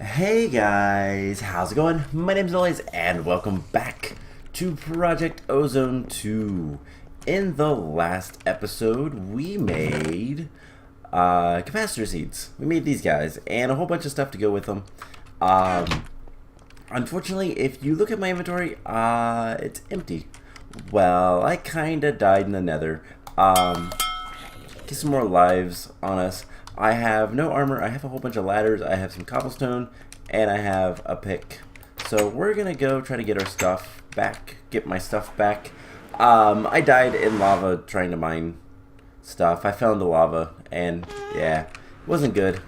Hey guys, how's it going? My name's Elias and welcome back to Project Ozone 2. In the last episode, we made capacitor seeds. We made these guys and a whole bunch of stuff to go with them. Unfortunately, if you look at my inventory, it's empty. Well, I kinda died in the nether. Get some more lives on us. I have no armor, I have a whole bunch of ladders, I have some cobblestone, and I have a pick. So we're gonna go try to get our stuff back, get my stuff back. I died in lava trying to mine stuff. I fell into lava, and yeah, it wasn't good.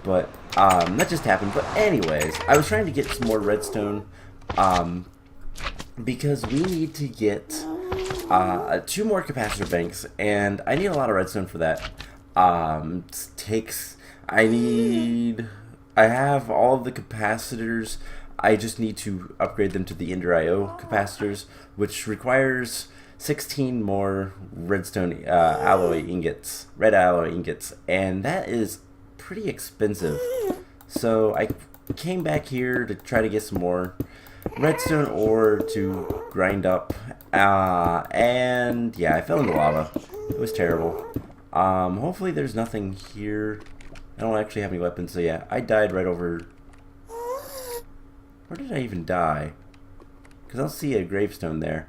But that just happened. But anyways, I was trying to get some more redstone, because we need to get 2 more capacitor banks, and I need a lot of redstone for that. I have all of the capacitors. I just need to upgrade them to the Ender IO capacitors, which requires 16 more redstone alloy ingots, red alloy ingots, and that is pretty expensive. So I came back here to try to get some more redstone ore to grind up, and yeah, I fell into lava. It was terrible. Hopefully there's nothing here. I don't actually have any weapons, so yeah, I died right over... Where did I even die? Because I don't see a gravestone there.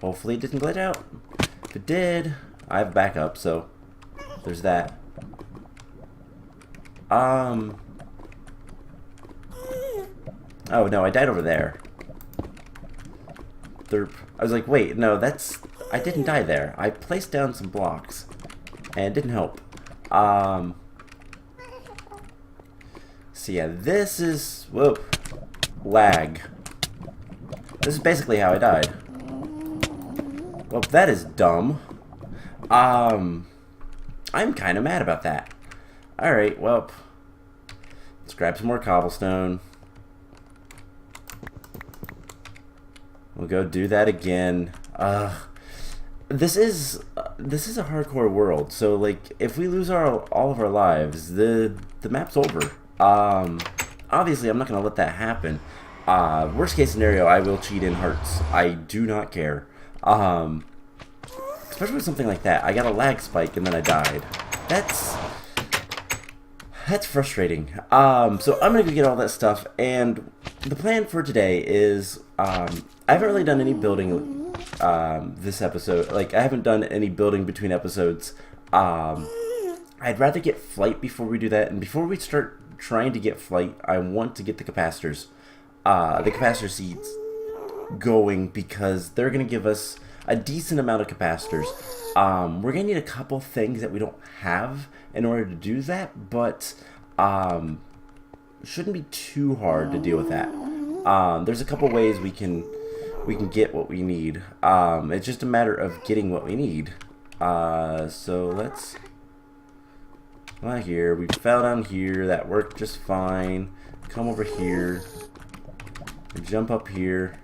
Hopefully it didn't glitch out. If it did, I have backup, so there's that. Oh no, I died over there. Derp. I was like, wait, no, I didn't die there. I placed down some blocks, and it didn't help. So yeah, this is, whoa, lag. This is basically how I died. Well, that is dumb. I'm kind of mad about that. Alright, well, let's grab some more cobblestone. We'll go do that again. This is a hardcore world, so like if we lose all of our lives, the map's over. Obviously I'm not gonna let that happen. Worst case scenario, I will cheat in hearts. I do not care. Especially with something like that. I got a lag spike and then I died. That's frustrating. So I'm gonna go get all that stuff, and the plan for today is I haven't really done any building this episode. Like, I haven't done any building between episodes. I'd rather get flight before we do that, and before we start trying to get flight, I want to get the capacitors, the capacitor seeds going, because they're gonna give us a decent amount of capacitors. We're gonna need a couple things that we don't have in order to do that, but shouldn't be too hard to deal with that. There's a couple ways we can get what we need. It's just a matter of getting what we need. So let's here. We fell down here. That worked just fine. Come over here. Jump up here.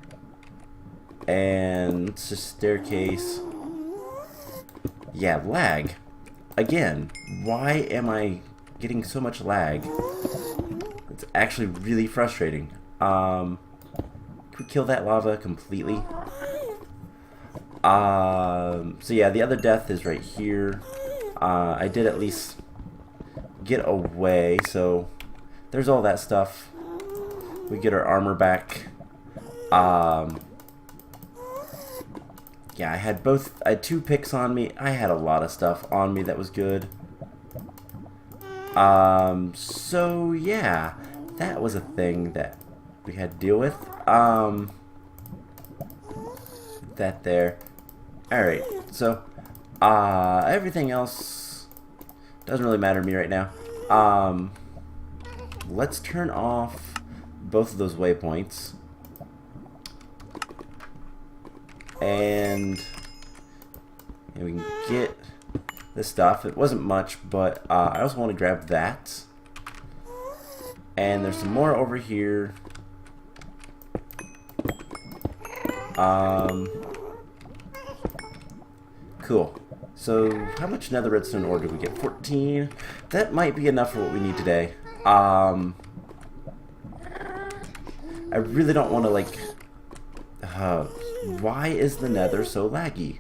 And it's just staircase. Yeah, lag. Again, why am I getting so much lag? It's actually really frustrating. Can we kill that lava completely? So yeah, the other death is right here. I did at least get away, so there's all that stuff. We get our armor back. Yeah, I had 2 picks on me. I had a lot of stuff on me that was good. So yeah, that was a thing that we had to deal with. That there. Alright, so everything else doesn't really matter to me right now. Let's turn off both of those waypoints. And we can get this stuff. It wasn't much, but I also want to grab that. And there's some more over here. Cool. So how much nether redstone ore did we get? 14. That might be enough for what we need today. I really don't want to like... why is the nether so laggy?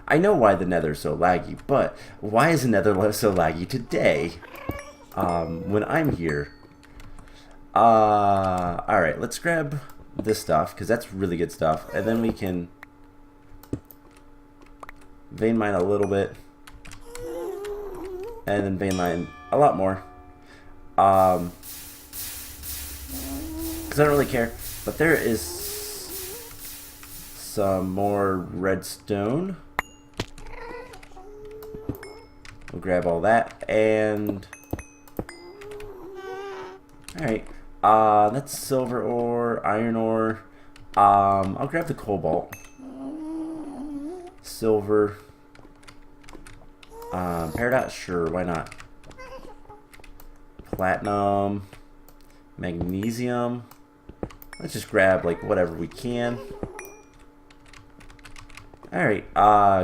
I know why the nether is so laggy, but why is the nether so laggy today? When I'm here. Alright, let's grab this stuff, because that's really good stuff. And then we can vein mine a little bit. And then vein mine a lot more. Because I don't really care. But there is some more redstone. We'll grab all that. And... alright. That's silver ore, iron ore. I'll grab the cobalt. Silver. Peridot, sure, why not? Platinum. Magnesium. Let's just grab like whatever we can. Alright,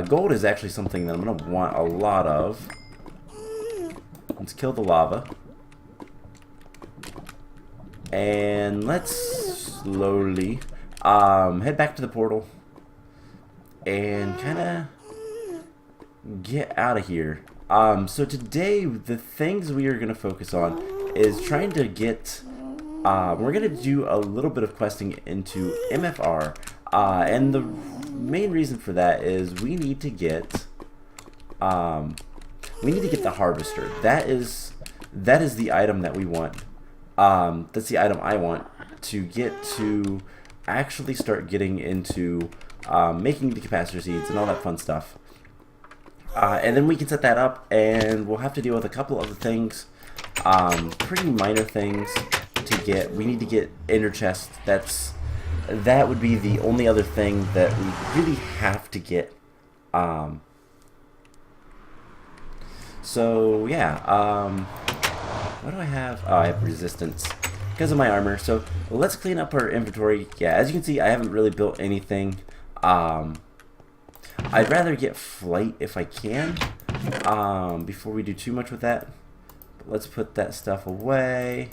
gold is actually something that I'm gonna want a lot of. Let's kill the lava. And let's slowly head back to the portal and kind of get out of here. So today the things we are going to focus on is trying to get, we're going to do a little bit of questing into MFR, and the main reason for that is we need to get the harvester. That is the item that we want. That's the item I want to get to actually start getting into making the capacitor seeds and all that fun stuff. And then we can set that up, and we'll have to deal with a couple other things, pretty minor things to get. We need to get ender chest. That would be the only other thing that we really have to get. So yeah. What do I have? Oh, I have resistance because of my armor. So let's clean up our inventory. Yeah, as you can see, I haven't really built anything. I'd rather get flight if I can before we do too much with that. But let's put that stuff away.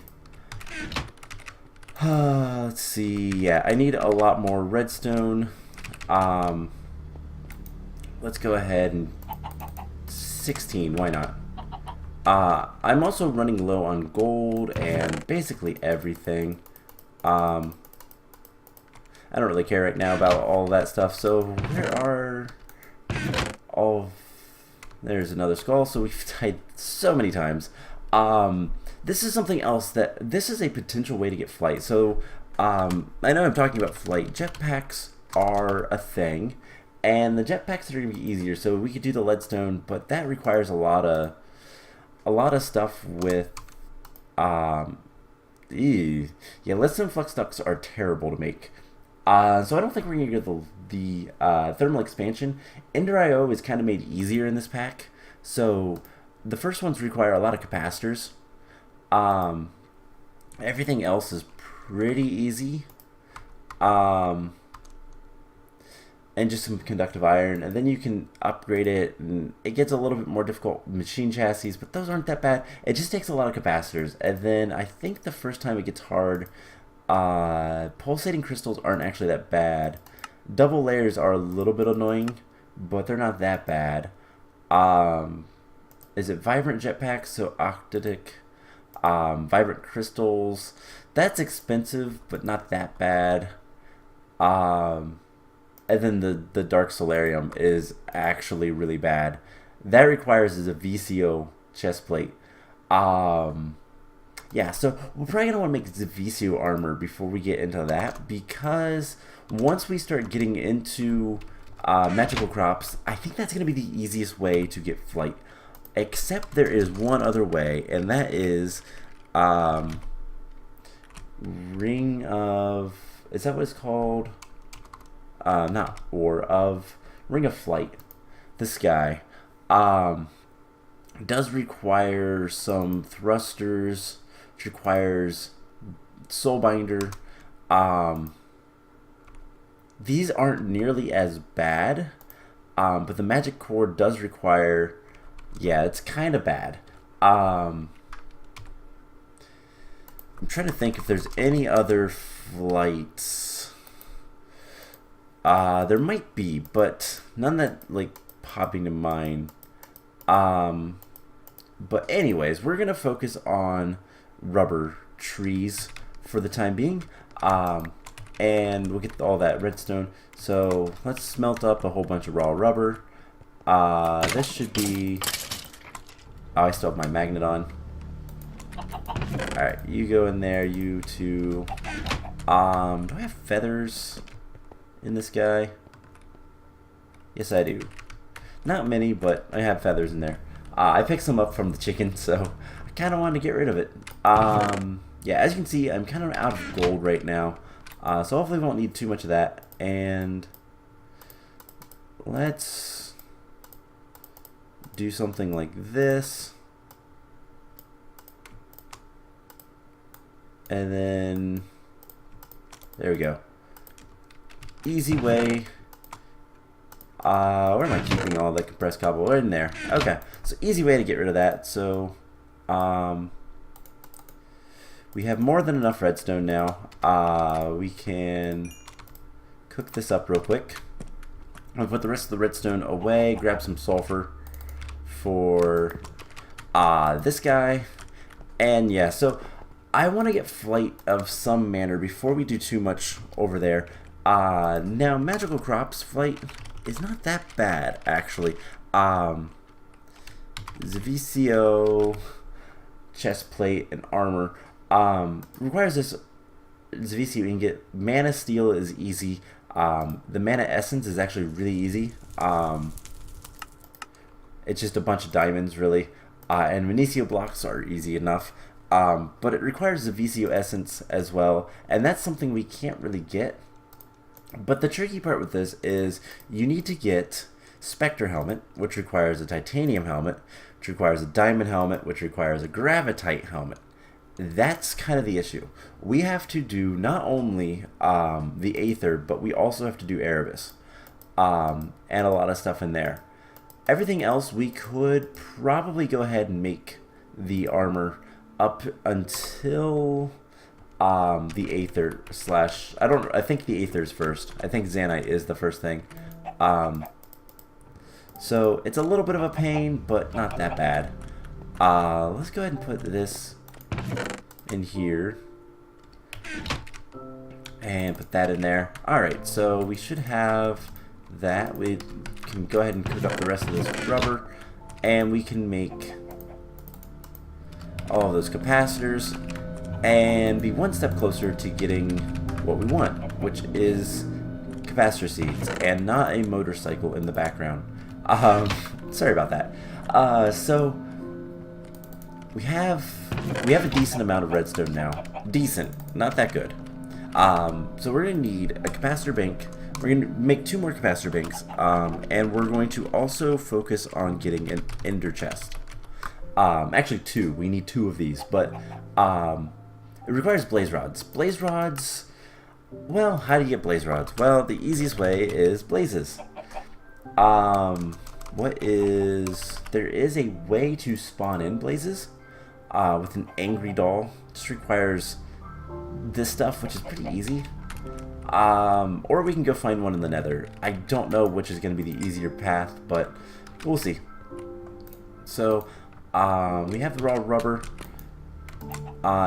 Let's see. Yeah, I need a lot more redstone. Let's go ahead and 16. Why not? I'm also running low on gold and basically everything. I don't really care right now about all that stuff. So where are all... there's another skull. So we've died so many times. This is something else this is a potential way to get flight. So I know I'm talking about flight. Jetpacks are a thing, and the jetpacks are going to be easier. So we could do the leadstone, but that requires a lot of stuff with yeah, leadstone flux ducts are terrible to make. So I don't think we're gonna get the thermal expansion. Ender IO is kind of made easier in this pack. So the first ones require a lot of capacitors. Everything else is pretty easy. And just some conductive iron, and then you can upgrade it, and it gets a little bit more difficult machine chassis, but those aren't that bad. It just takes a lot of capacitors, and then I think the first time it gets hard, pulsating crystals aren't actually that bad. Double layers are a little bit annoying, but they're not that bad. Is it vibrant jetpacks? So octadic, vibrant crystals. That's expensive, but not that bad. And then the Dark Solarium is actually really bad. That requires is a VCO chest plate. Yeah, so we're probably going to want to make the VCO armor before we get into that, because once we start getting into magical crops, I think that's going to be the easiest way to get flight. Except there is one other way, and that is Ring of... is that what it's called? Not Ore of... Ring of Flight. This guy does require some thrusters, which requires Soulbinder. These aren't nearly as bad, But the magic core does require, yeah, it's kind of bad. I'm trying to think if there's any other flights. There might be, but none that like popping to mind. But anyways, we're gonna focus on rubber trees for the time being, and we'll get all that redstone. So let's smelt up a whole bunch of raw rubber. This should be, oh, I still have my magnet on. Alright, you go in there, you two. Do I have feathers in this guy? Yes, I do. Not many, but I have feathers in there. I picked some up from the chicken, so I kind of wanted to get rid of it. Yeah, as you can see, I'm kind of out of gold right now. So hopefully we won't need too much of that. And let's do something like this. And then, there we go. Easy way. Where am I keeping all the compressed cobble? Right in there. Okay, so easy way to get rid of that. So, we have more than enough redstone now. We can cook this up real quick. I'll put the rest of the redstone away, grab some sulfur for this guy. And yeah, so I want to get flight of some manner before we do too much over there. Now, magical crops flight is not that bad, actually. Zavcio, chest plate, and armor. Requires this Zavcio, you can get mana steel is easy. The mana essence is actually really easy. It's just a bunch of diamonds, really. And Minicio blocks are easy enough. But it requires the Zavcio essence as well, and that's something we can't really get. But the tricky part with this is you need to get Spectre helmet, which requires a titanium helmet, which requires a diamond helmet, which requires a gravitite helmet. That's kind of the issue. We have to do not only the Aether, but we also have to do Erebus, and a lot of stuff in there. Everything else we could probably go ahead and make the armor up until the Aether slash, I think the Aether's first. I think Zanite is the first thing. So it's a little bit of a pain, but not that bad. Let's go ahead and put this in here. And put that in there. Alright, so we should have that. We can go ahead and cook up the rest of this rubber. And we can make all of those capacitors and be one step closer to getting what we want, which is capacitor seeds and not a motorcycle in the background. Sorry about that. So we have a decent amount of redstone now. Decent, not that good. So we're gonna need a capacitor bank. We're gonna make 2 more capacitor banks, and we're going to also focus on getting an ender chest. Actually 2. We need 2 of these, but it requires blaze rods. Blaze rods, well, how do you get blaze rods? Well, the easiest way is blazes. There is a way to spawn in blazes with an angry doll. It just requires this stuff, which is pretty easy. Or we can go find one in the nether. I don't know which is going to be the easier path, but we'll see. So, we have the raw rubber.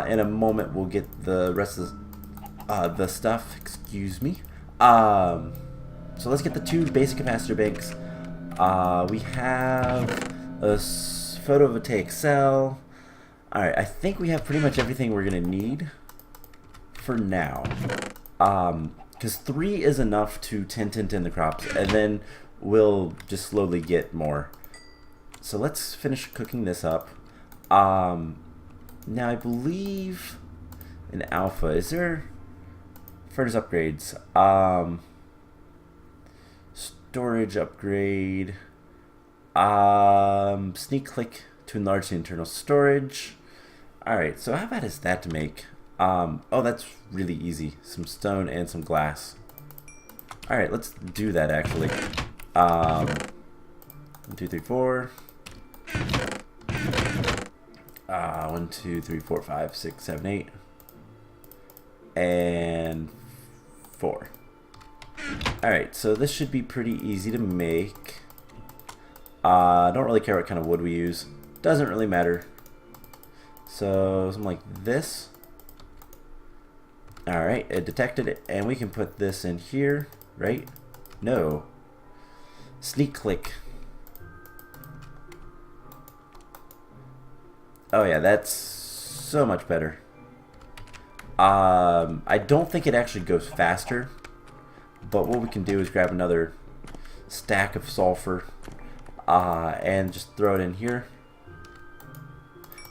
In a moment, we'll get the rest of the stuff. Excuse me. So let's get the 2 basic capacitor banks. We have a photovoltaic cell. Alright, I think we have pretty much everything we're going to need for now. Because 3 is enough to tint in the crops, and then we'll just slowly get more. So let's finish cooking this up. Now I believe in alpha, is there furnace upgrades? Storage upgrade. Sneak click to enlarge the internal storage. Alright, so how bad is that to make? Oh, that's really easy. Some stone and some glass. Alright, let's do that actually. 1, 2, 3, 4. 1, 2, 3, 4, 5, 6, 7, 8. And 4. Alright, so this should be pretty easy to make. I don't really care what kind of wood we use. Doesn't really matter. So, something like this. Alright, it detected it, and we can put this in here, right? No. Sneak click. Oh yeah, that's so much better. I don't think it actually goes faster, but what we can do is grab another stack of sulfur and just throw it in here.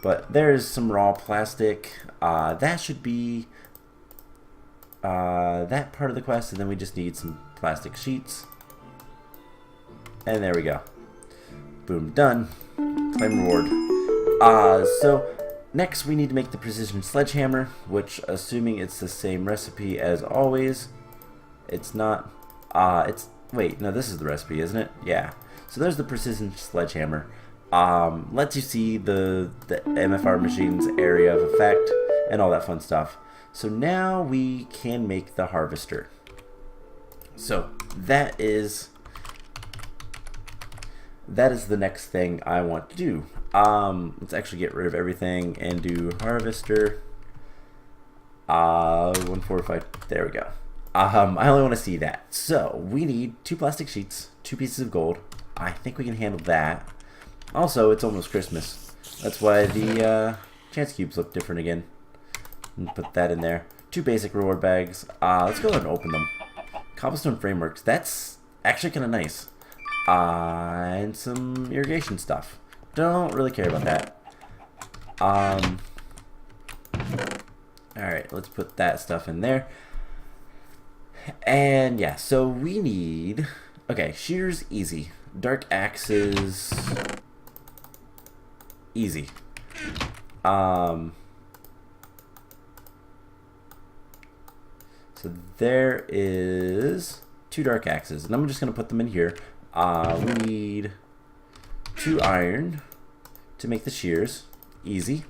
But there's some raw plastic. That should be that part of the quest, and then we just need some plastic sheets. And there we go. Boom, done. Claim reward. So next we need to make the precision sledgehammer, which, assuming it's the same recipe as always, it's not. Wait, no, this is the recipe, isn't it? Yeah. So there's the precision sledgehammer. Lets you see the MFR machine's area of effect and all that fun stuff. So now we can make the harvester. So that is the next thing I want to do. Let's actually get rid of everything and do harvester. 145. There we go. I only want to see that. So we need 2 plastic sheets, 2 pieces of gold. I think we can handle that. Also, it's almost Christmas. That's why the chance cubes look different again. And put that in there. 2 basic reward bags. Let's go ahead and open them. Cobblestone frameworks. That's actually kind of nice. And some irrigation stuff. Don't really care about that. Alright, let's put that stuff in there. And yeah, so we need... Okay, shears, easy. Dark axes... Easy. So there is 2 dark axes, and I'm just going to put them in here. We need 2 iron to make the shears. Easy.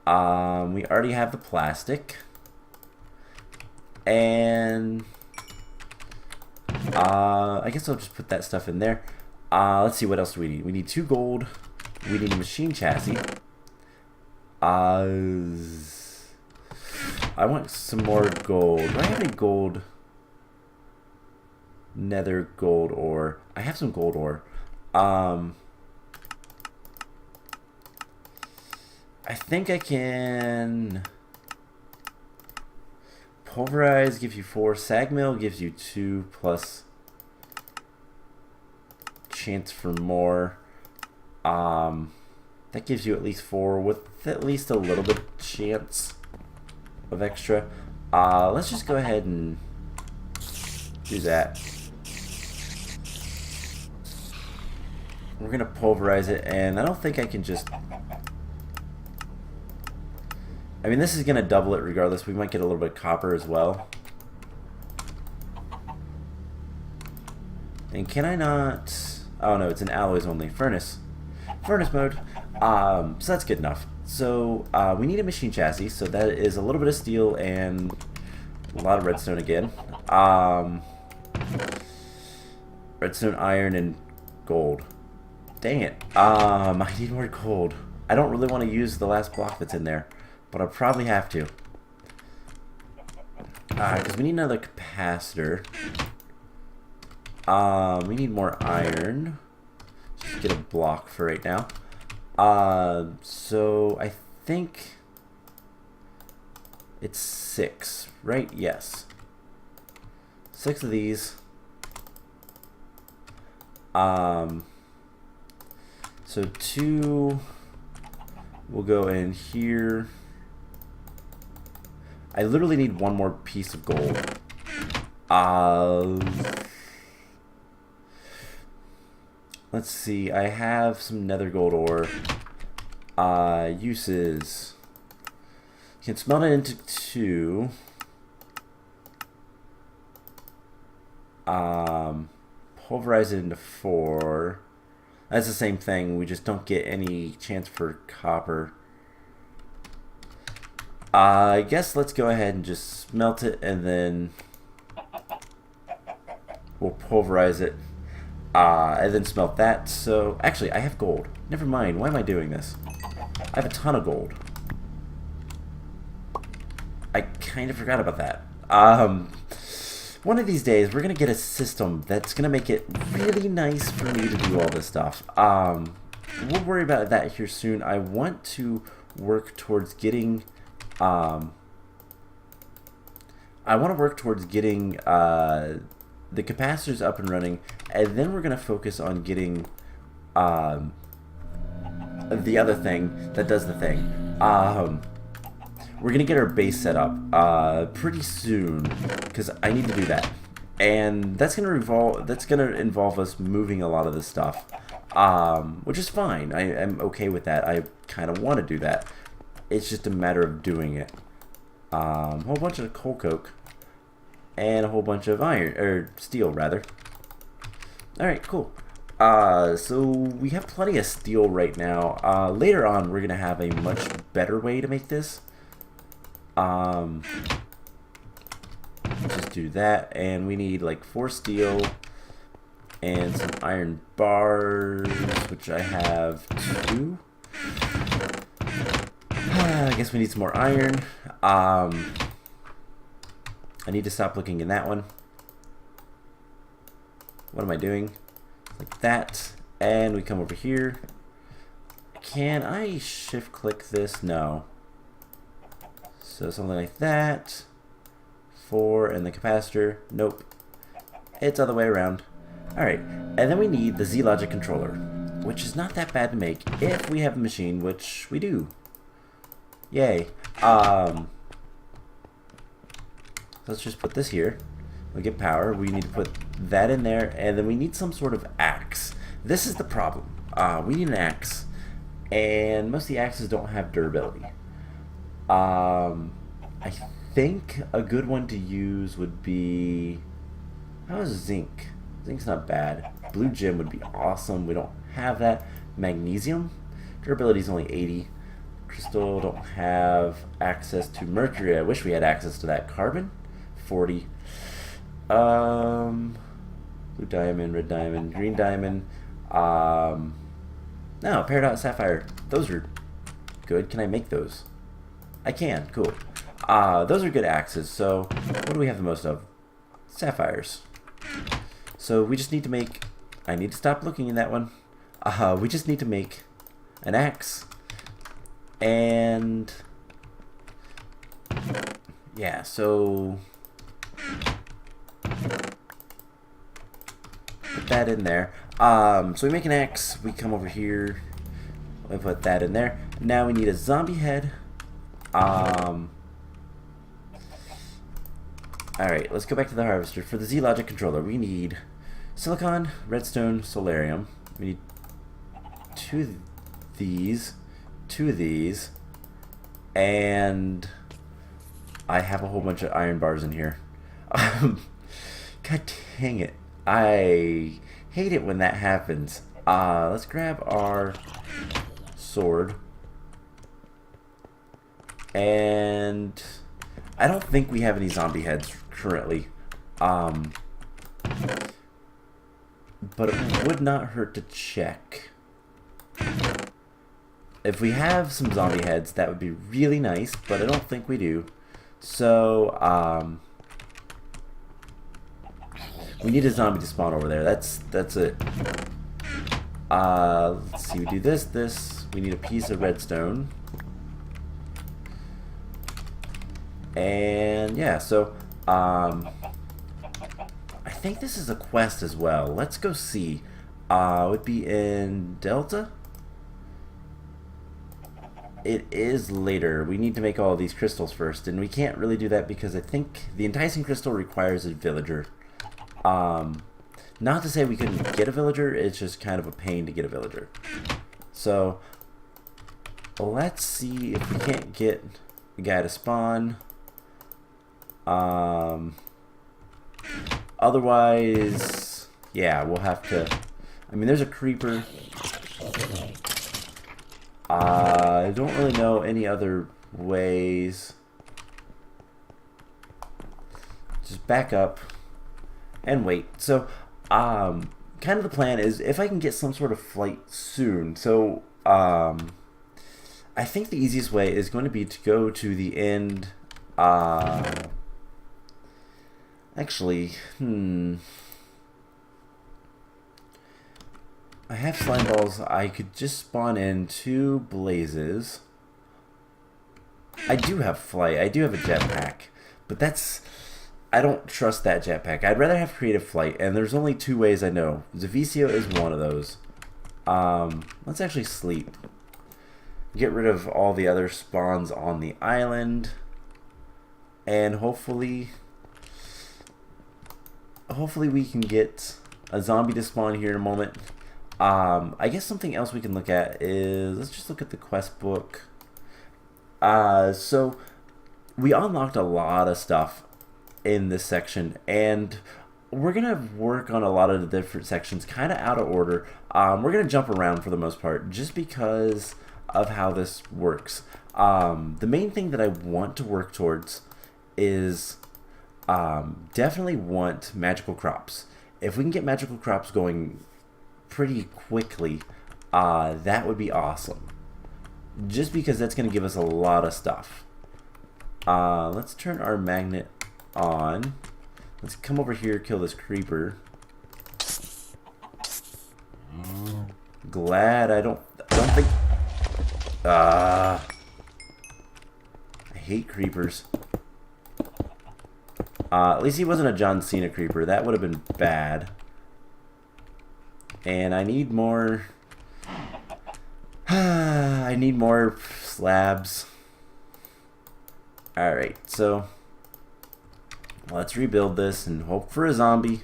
We already have the plastic. And I guess I'll just put that stuff in there. Let's see, what else do we need? We need 2 gold. We need a machine chassis. I want some more gold. Do I have any gold? Nether gold ore. I have some gold ore. I think I can... Pulverize gives you 4. Sag mill gives you 2 plus chance for more. That gives you at least 4 with at least a little bit chance of extra. Let's just go ahead and do that. We're gonna pulverize it, and I don't think I can just... I mean, this is gonna double it regardless. We might get a little bit of copper as well. And can I not... Oh no, it's in alloys only. Furnace mode. So that's good enough. So we need a machine chassis, so that is a little bit of steel and a lot of redstone again. Redstone, iron, and gold. Dang it. I need more gold. I don't really want to use the last block that's in there, but I'll probably have to. Because we need another capacitor. We need more iron. Just get a block for right now. So I think it's 6, right? Yes. 6 of these. So 2 will go in here. I literally need 1 more piece of gold. Let's see. I have some nether gold ore. Uses. You can smelt it into 2. Pulverize it into 4. That's the same thing. We just don't get any chance for copper. I guess let's go ahead and just smelt it, and then we'll pulverize it, and then smelt that. So actually, I have gold. Never mind. Why am I doing this? I have a ton of gold. I kind of forgot about that. One of these days, we're going to get a system that's going to make it really nice for me to do all this stuff. We'll worry about that here soon. I want to work towards getting... the capacitors up and running, and then we're going to focus on getting the other thing that does the thing. We're going to get our base set up pretty soon, because I need to do that. And that's going to involve us moving a lot of this stuff, which is fine. I'm okay with that. I kind of want to do that. It's just a matter of doing it. A whole bunch of coal coke and a whole bunch of iron, or steel rather. Alright, cool. So we have plenty of steel right now. Later on we're gonna have a much better way to make this. Just do that, and we need like 4 steel and some iron bars, which I have 2. I guess we need some more iron. I need to stop looking in that one. What am I doing? Like that. And we come over here. Can I shift click this? No. So something like that. 4 and the capacitor. Nope. It's other way around. Alright. And then we need the Z-Logic controller, which is not that bad to make if we have a machine, which we do. Yay. Let's just put this here. We get power. We need to put that in there, and then we need some sort of axe. This is the problem. We need an axe, and most of the axes don't have durability. I think a good one to use would be... how is zinc? Zinc's not bad. Blue gem would be awesome. We don't have that. Magnesium? Durability is only 80. Crystal, don't have access to mercury. I wish we had access to that. Carbon? 40. Blue diamond, red diamond, green diamond. No, peridot sapphire. Those are good. Can I make those? I can. Cool. Those are good axes. So what do we have the most of? Sapphires. So we just need to make... I need to stop looking in that one. We just need to make an axe. And... yeah, so... put that in there. So we make an axe. We come over here. We put that in there. Now we need a zombie head. Alright, let's go back to the harvester. For the Z-Logic controller, we need silicon, redstone, solarium. We need 2 of these, 2 of these, and I have a whole bunch of iron bars in here. God dang it. I hate it when that happens. Let's grab our sword. And I don't think we have any zombie heads currently. But it would not hurt to check. If we have some zombie heads, that would be really nice, but I don't think we do. So, we need a zombie to spawn over there. That's it. Let's see, we do this. We need a piece of redstone. And yeah, so I think this is a quest as well. Let's go see. It would be in Delta. It is later. We need to make all of these crystals first, and we can't really do that because I think the enticing crystal requires a villager. Not to say we couldn't get a villager, it's just kind of a pain to get a villager. So let's see if we can't get a guy to spawn. Otherwise, yeah, we'll have to... I mean, there's a creeper. I don't really know any other ways. Just back up and wait. So, kind of the plan is if I can get some sort of flight soon. So, I think the easiest way is going to be to go to the end. Actually, I have slime balls. I could just spawn in 2 blazes. I do have flight. I do have a jetpack. But that's... I don't trust that jetpack. I'd rather have creative flight. And there's only 2 ways I know. Zavicio is one of those. Let's actually sleep. Get rid of all the other spawns on the island. And hopefully we can get a zombie to spawn here in a moment. I guess something else we can look at is, let's just look at the quest book. So we unlocked a lot of stuff in this section, and we're gonna work on a lot of the different sections kind of out of order. We're gonna jump around for the most part just because of how this works. The main thing that I want to work towards is definitely want magical crops. If we can get magical crops going pretty quickly, that would be awesome. Just because that's going to give us a lot of stuff. Let's turn our magnet on. Let's come over here, kill this creeper. Glad I don't think... I hate creepers. At least he wasn't a John Cena creeper. That would have been bad. And I need more... I need more slabs. Alright, so... let's rebuild this and hope for a zombie.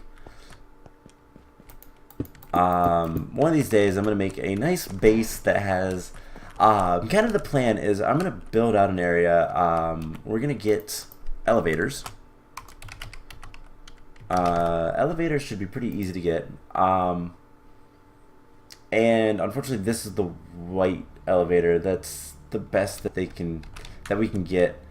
One of these days I'm going to make a nice base that has... kind of the plan is I'm going to build out an area. We're going to get elevators. Elevators should be pretty easy to get. And unfortunately this is the white elevator. That's the best that we can get.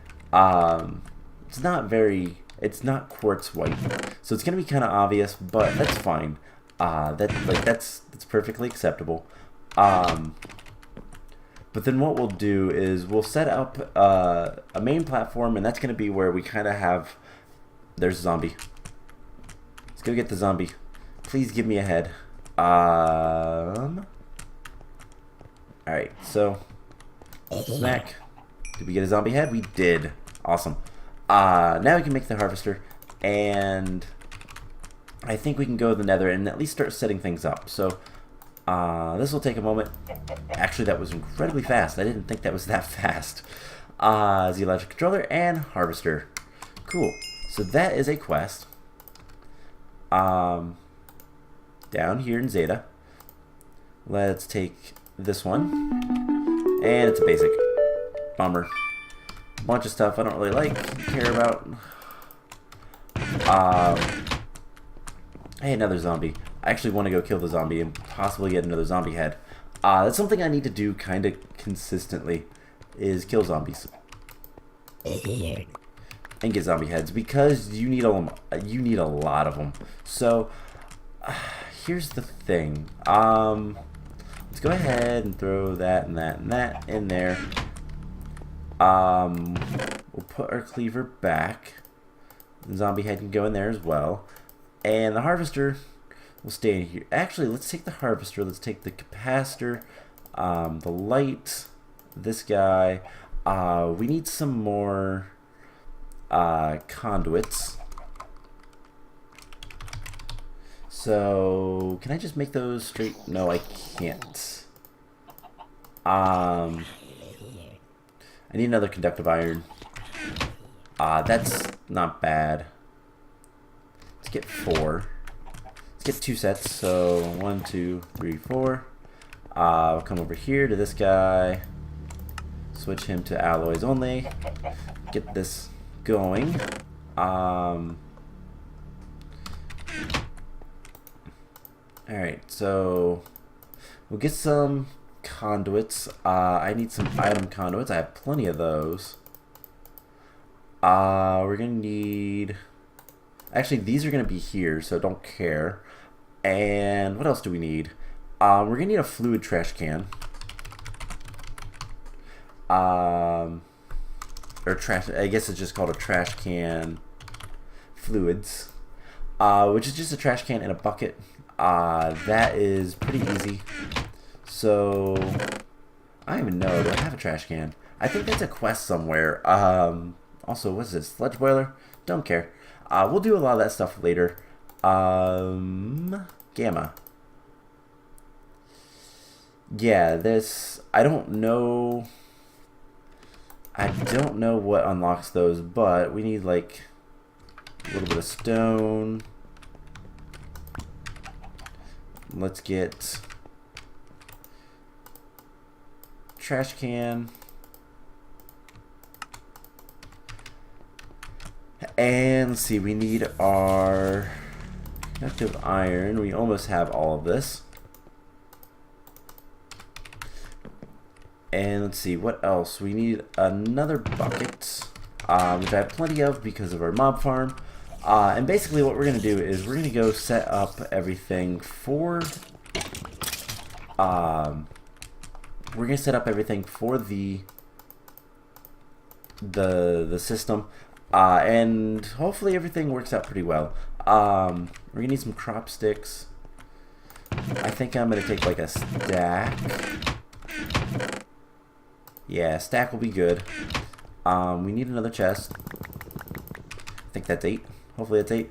It's not quartz white, so it's gonna be kind of obvious, but that's fine. That's perfectly acceptable. But then what we'll do is we'll set up a main platform, and that's gonna be where we kind of have... there's a zombie. Let's go get the zombie. Please give me a head. Alright, so smack. Did we get a zombie head? We did. Awesome. Now we can make the harvester, and I think we can go to the nether and at least start setting things up. So this will take a moment. Actually, that was incredibly fast. I didn't think that was that fast. The electric controller and harvester. Cool. So that is a quest. Down here in Zeta. Let's take this one. And it's a basic. Bummer. Bunch of stuff I don't really care about. Hey, another zombie. I actually want to go kill the zombie and possibly get another zombie head. That's something I need to do kind of consistently, is kill zombies. And get zombie heads, because you need a lot of them. So, here's the thing. Let's go ahead and throw that and that and that in there. We'll put our cleaver back. The zombie head can go in there as well. And the harvester will stay in here. Actually, let's take the harvester. Let's take the capacitor, the light, this guy. We need some more conduits. So, can I just make those straight? No, I can't. I need another conductive iron. That's not bad. Let's get 4. Let's get 2 sets. So 1, 2, 3, 4. I'll come over here to this guy. Switch him to alloys only. Get this going. Alright, so we'll get some conduits. I need some item conduits. I have plenty of those. We're gonna need... Actually, these are gonna be here, so don't care. And what else do we need? We're gonna need a fluid trash can. Or trash, I guess it's just called a trash can fluids. Which is just a trash can and a bucket. That is pretty easy. So, I don't even know. Do I have a trash can? I think that's a quest somewhere. Also, what's this? Sludge boiler? Don't care. We'll do a lot of that stuff later. Gamma. Yeah, this... I don't know what unlocks those, but we need, like, a little bit of stone. Let's get trash can. And let's see, we need our conductive iron. We almost have all of this. And let's see, what else? We need another bucket, which I have plenty of because of our mob farm. And basically what we're going to do is we're going to go set up everything for... we're going to set up everything for the system. And hopefully everything works out pretty well. We're going to need some crop sticks. I think I'm going to take like a stack. Yeah, stack will be good. We need another chest. I think that's 8. Hopefully that's 8.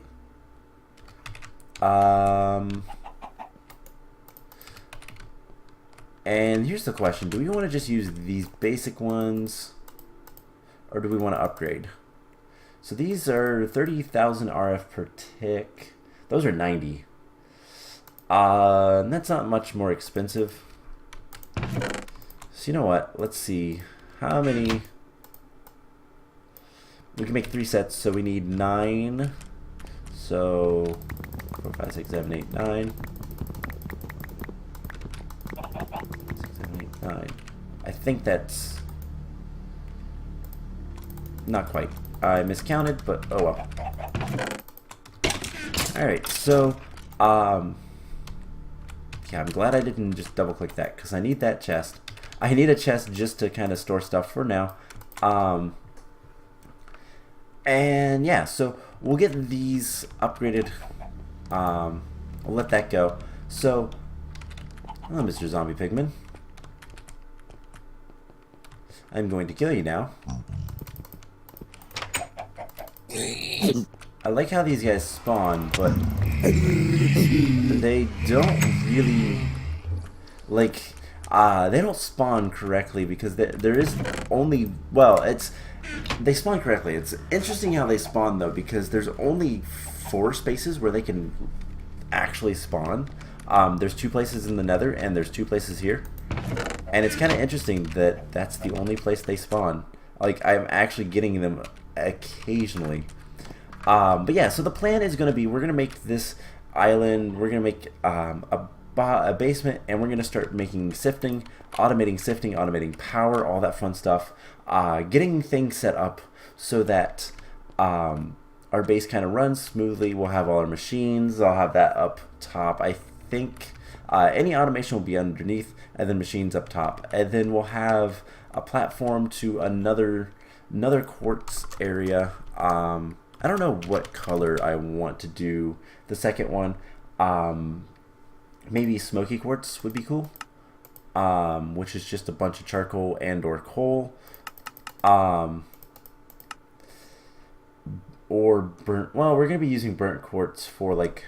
And here's the question. Do we want to just use these basic ones? Or do we want to upgrade? So these are 30,000 RF per tick. Those are 90. And that's not much more expensive. So you know what? Let's see. How many... We can make 3 sets, so we need 9. So 4, 5, 6, 7, 8, 9. 6, 7, 8, 9. I think that's not quite. I miscounted, but oh well. Alright, so yeah, I'm glad I didn't just double click that because I need that chest. I need a chest just to kind of store stuff for now. And yeah, so we'll get these upgraded. We'll let that go. So, hello, Mr. Zombie Pigman. I'm going to kill you now. I like how these guys spawn, but they don't really like. They don't spawn correctly because there is only, well, they spawn correctly. It's interesting how they spawn though, because there's only 4 spaces where they can actually spawn. There's 2 places in the Nether and there's 2 places here, and it's kind of interesting that that's the only place they spawn. Like, I'm actually getting them occasionally. But yeah, so the plan is going to be, we're going to make this island, we're going to make a basement, and we're going to start making sifting, automating power, all that fun stuff, getting things set up so that our base kind of runs smoothly. We'll have all our machines, I'll have that up top. I think any automation will be underneath, and then machines up top, and then we'll have a platform to another quartz area. I don't know what color I want to do the second one. Maybe smoky quartz would be cool, which is just a bunch of charcoal and or coal, or burnt. Well, we're gonna be using burnt quartz for like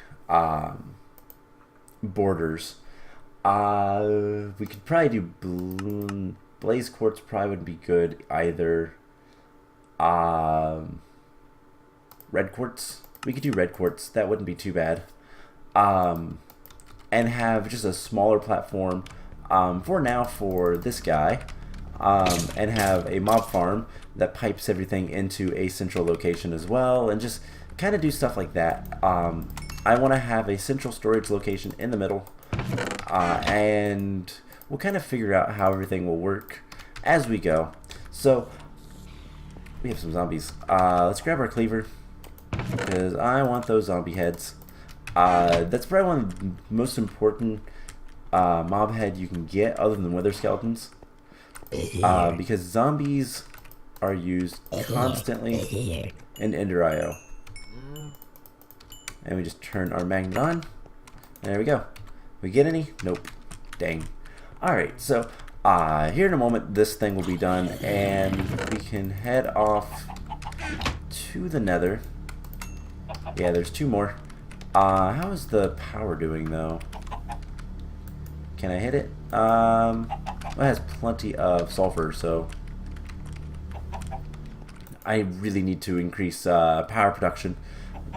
borders. We could probably do blaze quartz. Probably wouldn't be good either. Red quartz. We could do red quartz. That wouldn't be too bad. And have just a smaller platform for now for this guy, and have a mob farm that pipes everything into a central location as well, and just kind of do stuff like that. I want to have a central storage location in the middle, and we'll kind of figure out how everything will work as we go. So we have some zombies. Let's grab our cleaver, because I want those zombie heads. That's probably one of the most important mob head you can get, other than wither skeletons, because zombies are used constantly in Ender IO. And we just turn our magnet on. There we go. We get any? Nope. Dang. Alright, so here in a moment this thing will be done, and we can head off to the nether. Yeah, there's 2 more. How is the power doing though? Can I hit it? Well, it has plenty of sulfur, so I really need to increase power production.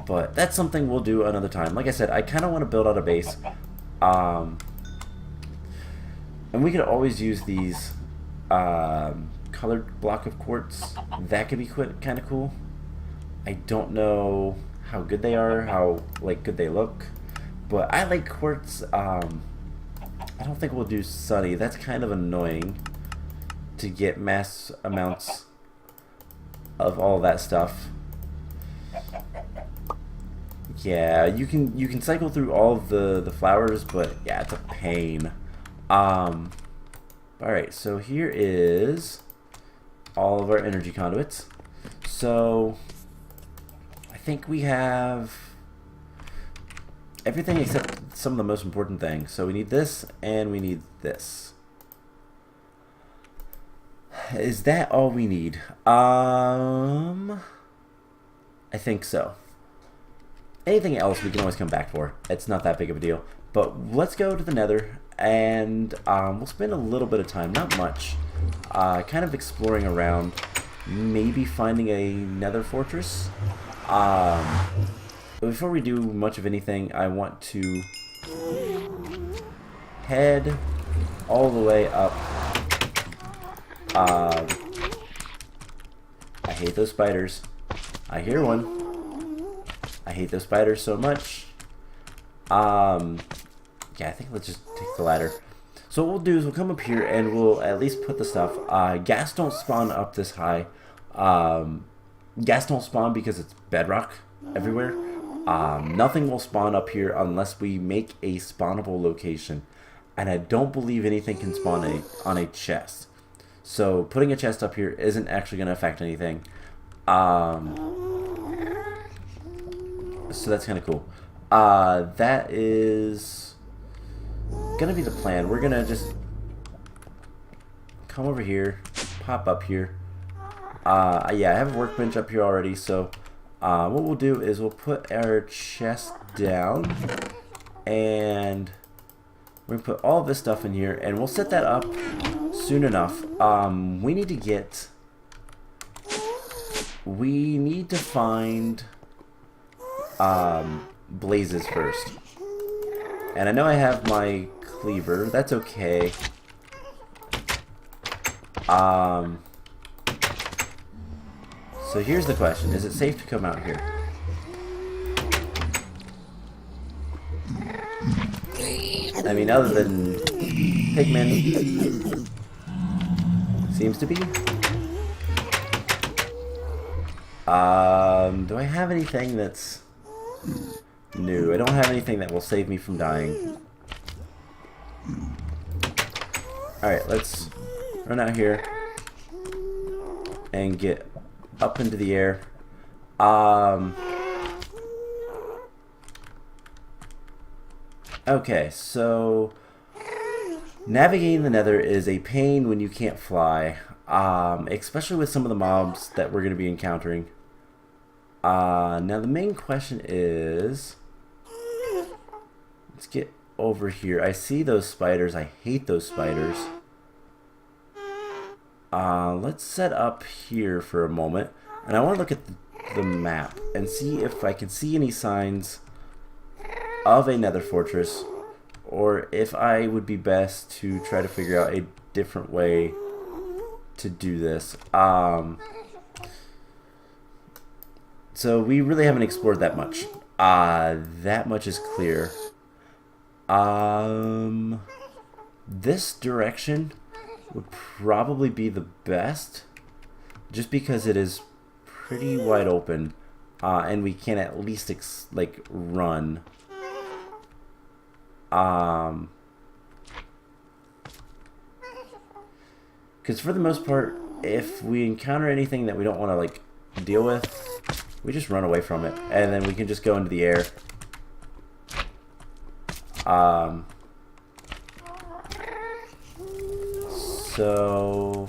But that's something we'll do another time. Like I said, I kind of want to build out a base. And we could always use these colored block of quartz. That could be kind of cool. I don't know how good they are, how good they look. But I like quartz. I don't think we'll do sunny. That's kind of annoying to get mass amounts of all that stuff. Yeah, you can cycle through all of the flowers, but yeah, it's a pain. Alright, so here is all of our energy conduits. So I think we have everything except some of the most important things. So we need this and we need this. Is that all we need? I think so. Anything else we can always come back for. It's not that big of a deal. But let's go to the nether, and we'll spend a little bit of time, not much, kind of exploring around, maybe finding a nether fortress. But before we do much of anything, I want to head all the way up. I hate those spiders. I hear one. I hate those spiders so much. Yeah, I think let's just take the ladder. So what we'll do is we'll come up here and we'll at least put the stuff. Gas don't spawn up this high. Gas don't spawn because it's bedrock everywhere. Nothing will spawn up here unless we make a spawnable location. And I don't believe anything can spawn on a chest. So putting a chest up here isn't actually going to affect anything. So that's kind of cool. That is going to be the plan. We're going to just come over here, pop up here. Yeah, I have a workbench up here already, so what we'll do is we'll put our chest down, and we're going to put all of this stuff in here, and we'll set that up soon enough. We need to find blazes first. And I know I have my cleaver. That's okay. So here's the question. Is it safe to come out here? I mean, other than pigmen, seems to be. Do I have anything that's new? I don't have anything that will save me from dying. Alright, let's run out here and get up into the air. Okay, so navigating the nether is a pain when you can't fly, especially with some of the mobs that we're going to be encountering. Now the main question is, let's get over here. I see those spiders. I hate those spiders. Let's set up here for a moment, and I want to look at the map and see if I can see any signs of a nether fortress, or if I would be best to try to figure out a different way to do this. So we really haven't explored that much. That much is clear. This direction would probably be the best, just because it is pretty wide open, and we can at least like run. Because for the most part, if we encounter anything that we don't want to like deal with, we just run away from it, and then we can just go into the air. So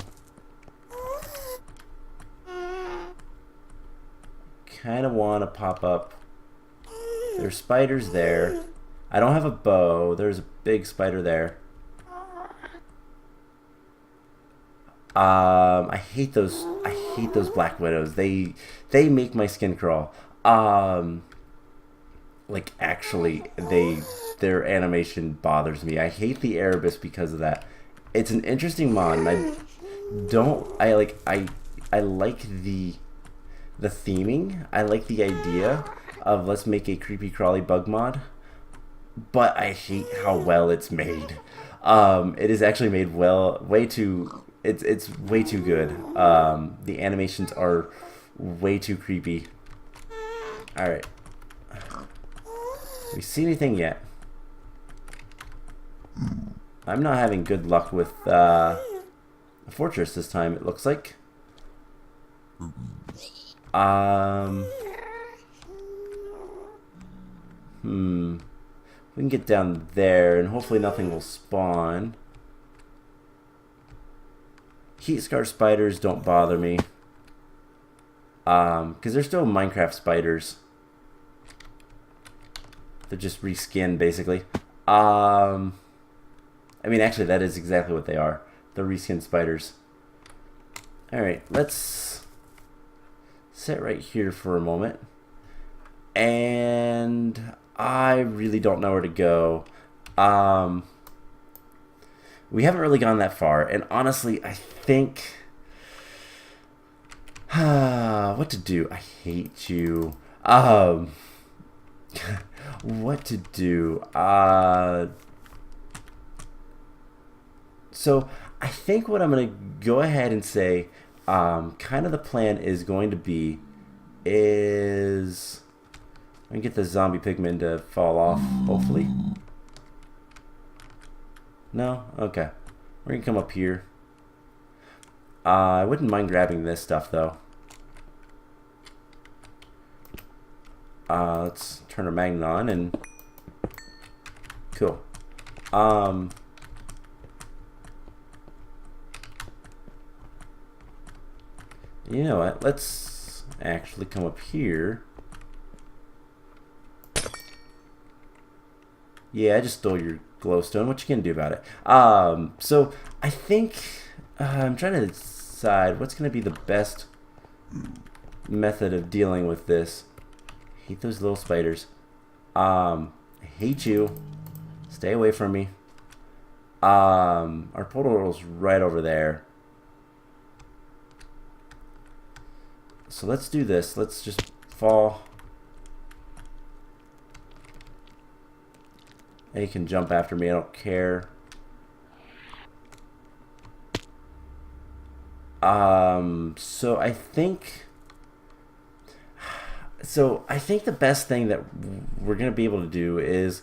kind of want to pop up. There's spiders there. I don't have a bow. There's a big spider there. I hate those. I hate those black widows. They make my skin crawl. Like actually, their animation bothers me. I hate the Erebus because of that. It's an interesting mod, and I like the theming. I like the idea of let's make a creepy crawly bug mod, but I hate how well it's made. It is actually made well, way too. It's way too good. The animations are way too creepy. All right. We see anything yet? I'm not having good luck with a fortress this time, it looks like. We can get down there and hopefully nothing will spawn. Heat scar spiders don't bother me. Because they're still Minecraft spiders. They're just reskinned, basically. I mean, actually, that is exactly what they are. They're reskinned spiders. Alright, let's sit right here for a moment. And I really don't know where to go. We haven't really gone that far. And honestly, I think... what to do? I hate you. What to do? So I think what I'm going to go ahead and say, kind of the plan is going to be, is I'm going to get the zombie pigman to fall off, hopefully. No? Okay. We're going to come up here. I wouldn't mind grabbing this stuff, though. Let's turn our magnet on and... Cool. You know what? Let's actually come up here. Yeah, I just stole your glowstone. What you gonna do about it? So I think I'm trying to decide what's gonna be the best method of dealing with this. I hate those little spiders. I hate you. Stay away from me. Our portal's right over there. So let's do this. Let's just fall. And you can jump after me. I don't care. So I think the best thing that we're gonna be able to do is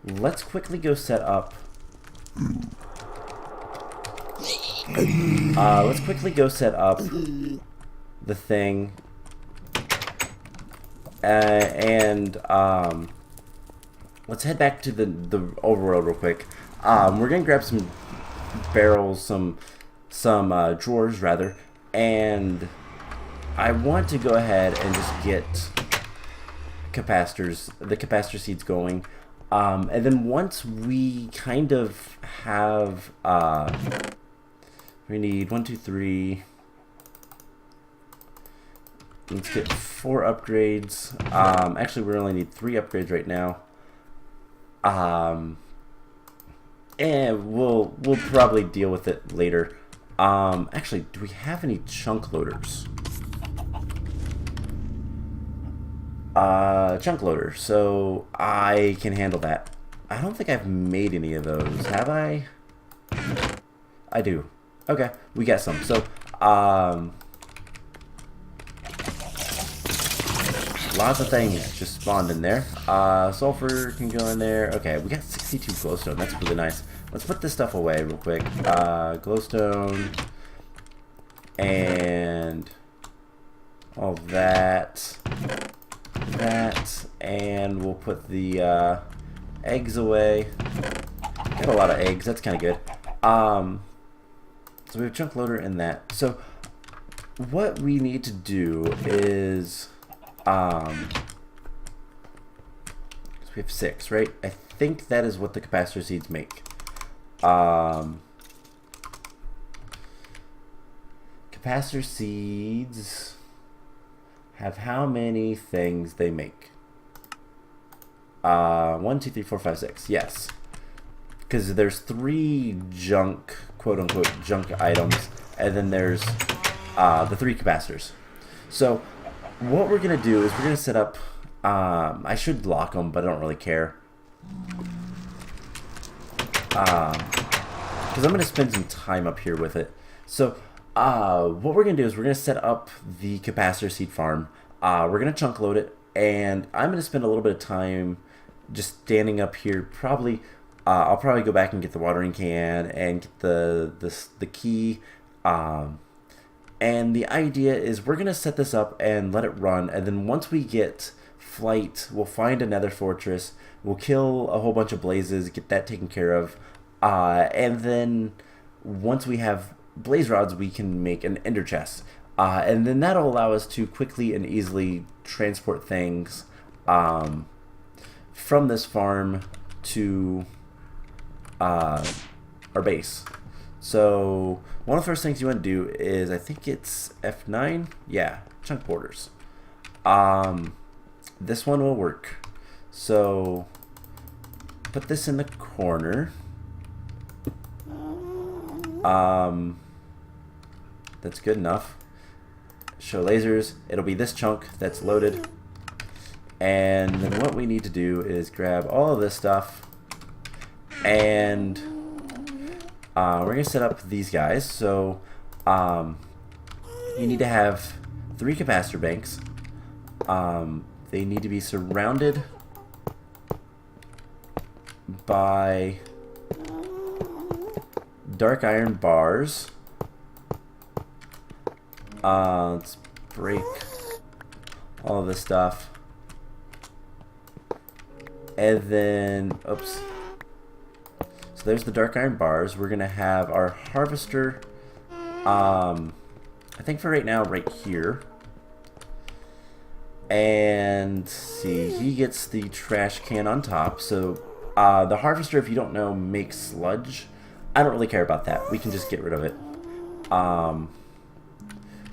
let's quickly go set up. Let's quickly go set up the thing, and let's head back to the overworld real quick. We're gonna grab some barrels, some drawers rather, and I want to go ahead and just get the capacitor seeds going. And then once we kind of have, we need 1, 2, 3. Let's get 4 upgrades. Actually, we only need 3 upgrades right now. And we'll probably deal with it later. Actually, do we have any chunk loaders? chunk loader, so I can handle that. I don't think I've made any of those, have I? I do. Okay, we got some. So, lots of things just spawned in there. Sulfur can go in there. Okay, we got 62 glowstone. That's really nice. Let's put this stuff away real quick. Glowstone and all that. And we'll put the eggs away. Got a lot of eggs. That's kind of good. So we have chunk loader in that. So what we need to do is, so we have 6, right? I think that is what the capacitor seeds make. Capacitor seeds have how many things they make? 1, 2, 3, 4, 5, 6. Yes. Because there's 3 junk, quote unquote, junk items, and then there's the 3 capacitors. So what we're gonna do is we're gonna set up. I should lock them, but I don't really care. Because I'm gonna spend some time up here with it. So what we're gonna do is we're gonna set up the capacitor seed farm. We're gonna chunk load it, and I'm gonna spend a little bit of time just standing up here. Probably. I'll probably go back and get the watering can and get the key. And the idea is we're going to set this up and let it run. And then once we get flight, we'll find another fortress. We'll kill a whole bunch of blazes, get that taken care of. And then once we have blaze rods, we can make an ender chest. And then that'll allow us to quickly and easily transport things from this farm to our base. So one of the first things you want to do is, I think it's F9, yeah, chunk borders. This one will work. So put this in the corner. That's good enough. Show lasers. It'll be this chunk that's loaded. And then what we need to do is grab all of this stuff. And we're going to set up these guys. So you need to have 3 capacitor banks. They need to be surrounded by dark iron bars. Let's break all of this stuff. And then, oops. So there's the dark iron bars. We're going to have our harvester, I think for right now, right here. And see, he gets the trash can on top. So the harvester, if you don't know, makes sludge. I don't really care about that. We can just get rid of it.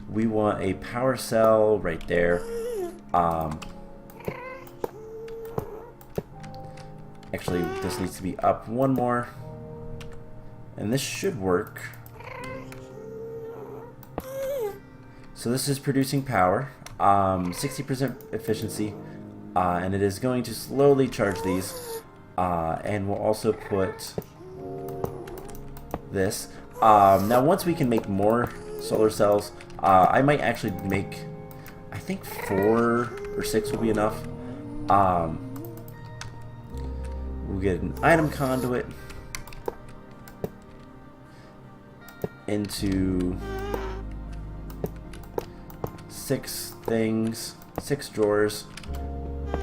We want a power cell right there. Actually, this needs to be up one more. And this should work. So this is producing power. 60% efficiency. And it is going to slowly charge these. And we'll also put this. Now once we can make more solar cells, I might actually make, I think 4 or 6 will be enough. We'll get an item conduit into 6 things, 6 drawers.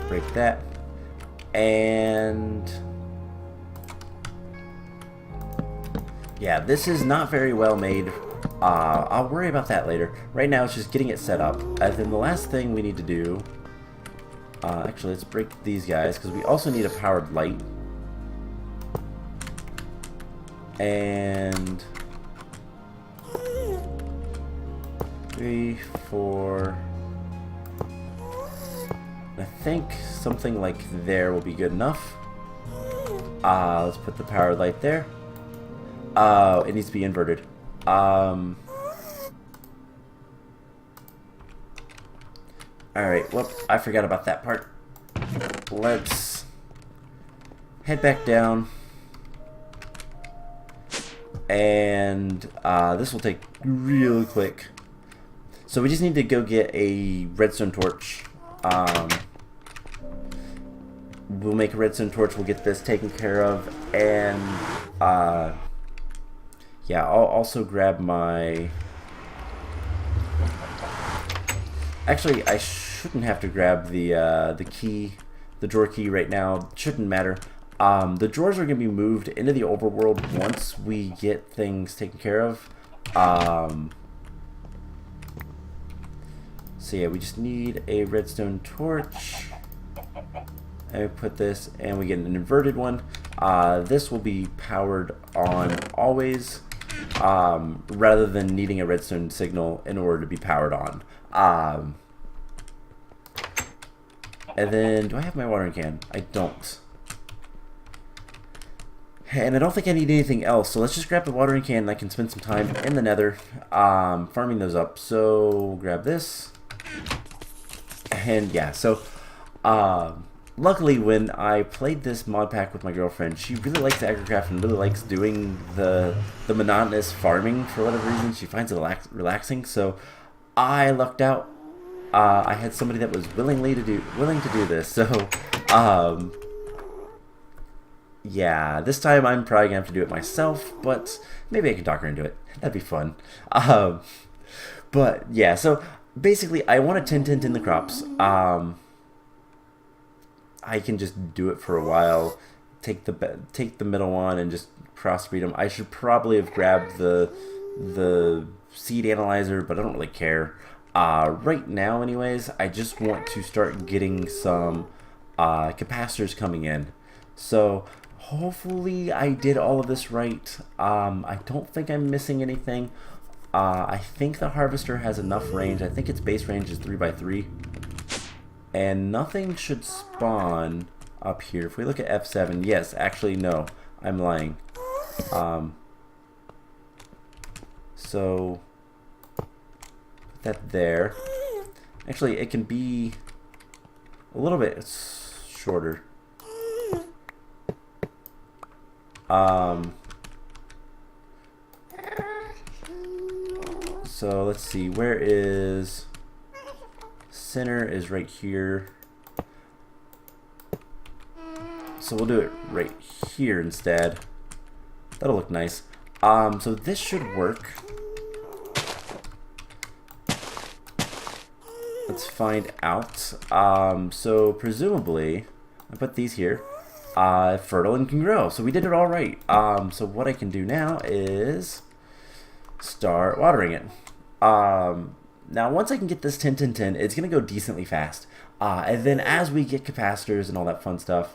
Break that. And yeah, this is not very well made. I'll worry about that later. Right now it's just getting it set up. And then the last thing we need to do, actually let's break these guys because we also need a powered light. And 3, 4. I think something like there will be good enough. Let's put the powered light there. It needs to be inverted. Alright, whoop, I forgot about that part. Let's head back down. And this will take real quick. So we just need to go get a redstone torch. We'll make a redstone torch, we'll get this taken care of, and yeah, I'll also grab my... Actually, I shouldn't have to grab the key, the drawer key right now. It shouldn't matter. The drawers are going to be moved into the overworld once we get things taken care of. So yeah, we just need a redstone torch. And we put this, and we get an inverted one. This will be powered on always, rather than needing a redstone signal in order to be powered on. And then, do I have my watering can? I don't. And I don't think I need anything else, so let's just grab the watering can and I can spend some time in the nether farming those up. So, grab this. And yeah, so luckily when I played this mod pack with my girlfriend, she really likes agricraft and really likes doing the monotonous farming for whatever reason. She finds it relaxing, so I lucked out. I had somebody that was willing to do this, so yeah, this time I'm probably gonna have to do it myself, but maybe I can talk her into it. That'd be fun. But yeah, so basically I want to tint in the crops. I can just do it for a while, take the middle one and just crossbreed them. I should probably have grabbed the seed analyzer, but I don't really care. Right now anyways, I just want to start getting some capacitors coming in. So hopefully I did all of this right. I don't think I'm missing anything. I think the harvester has enough range. I think its base range is 3x3. And nothing should spawn up here. If we look at F7, yes, actually no, I'm lying. So put that there. Actually, it can be a little bit shorter. So let's see, where is... Center is right here. So we'll do it right here instead. That'll look nice. So this should work. Let's find out. So presumably, I put these here. Fertile and can grow. So we did it all right. So what I can do now is start watering it. Now once I can get this 10-10-10, it's going to go decently fast. And then as we get capacitors and all that fun stuff,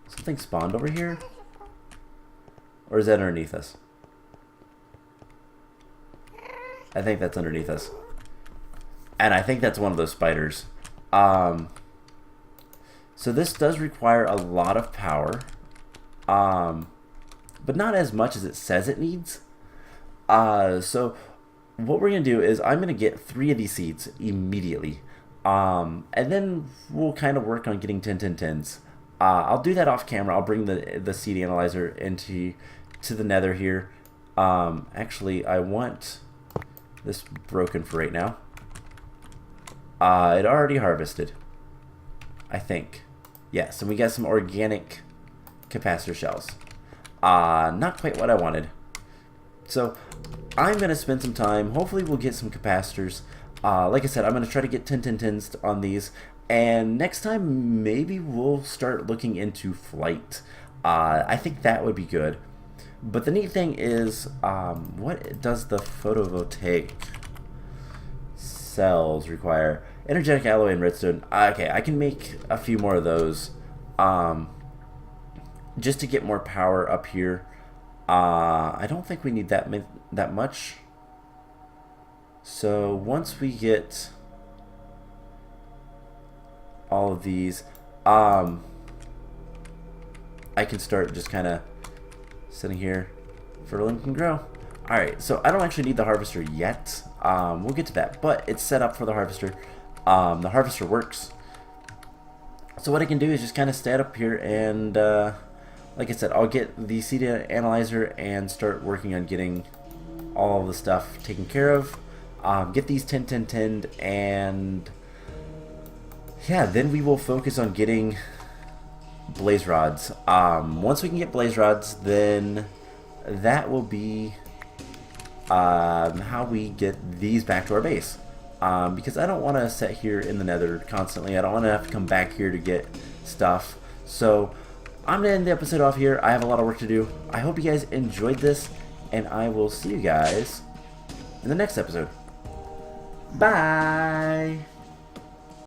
something spawned over here? Or is that underneath us? I think that's underneath us. And I think that's one of those spiders. So this does require a lot of power. But not as much as it says it needs. So what we're going to do is I'm going to get 3 of these seeds immediately. And then we'll kind of work on getting 10-10-10s. I'll do that off camera. I'll bring the seed analyzer into the nether here. Actually, I want this broken for right now. It already harvested, I think. Yes, and we got some organic capacitor shells. Not quite what I wanted. So I'm going to spend some time. Hopefully we'll get some capacitors. Like I said, I'm going to try to get 10-10-10s on these. And next time, maybe we'll start looking into flight. I think that would be good. But the neat thing is, what does the photovoltaic cells require? Energetic alloy and redstone. Okay, I can make a few more of those. Just to get more power up here. I don't think we need that much. So once we get all of these, I can start just kind of sitting here. Fertile and can grow. Alright, so I don't actually need the harvester yet. We'll get to that, but it's set up for the harvester. the harvester works. So what I can do is just kind of stay up here and like I said, I'll get the seed analyzer and start working on getting all the stuff taken care of. Get these 10 and yeah, then we will focus on getting blaze rods. Once we can get blaze rods, then that will be how we get these back to our base. Because I don't want to sit here in the nether constantly. I don't want to have to come back here to get stuff. So I'm going to end the episode off here. I have a lot of work to do. I hope you guys enjoyed this, and I will see you guys in the next episode. Bye!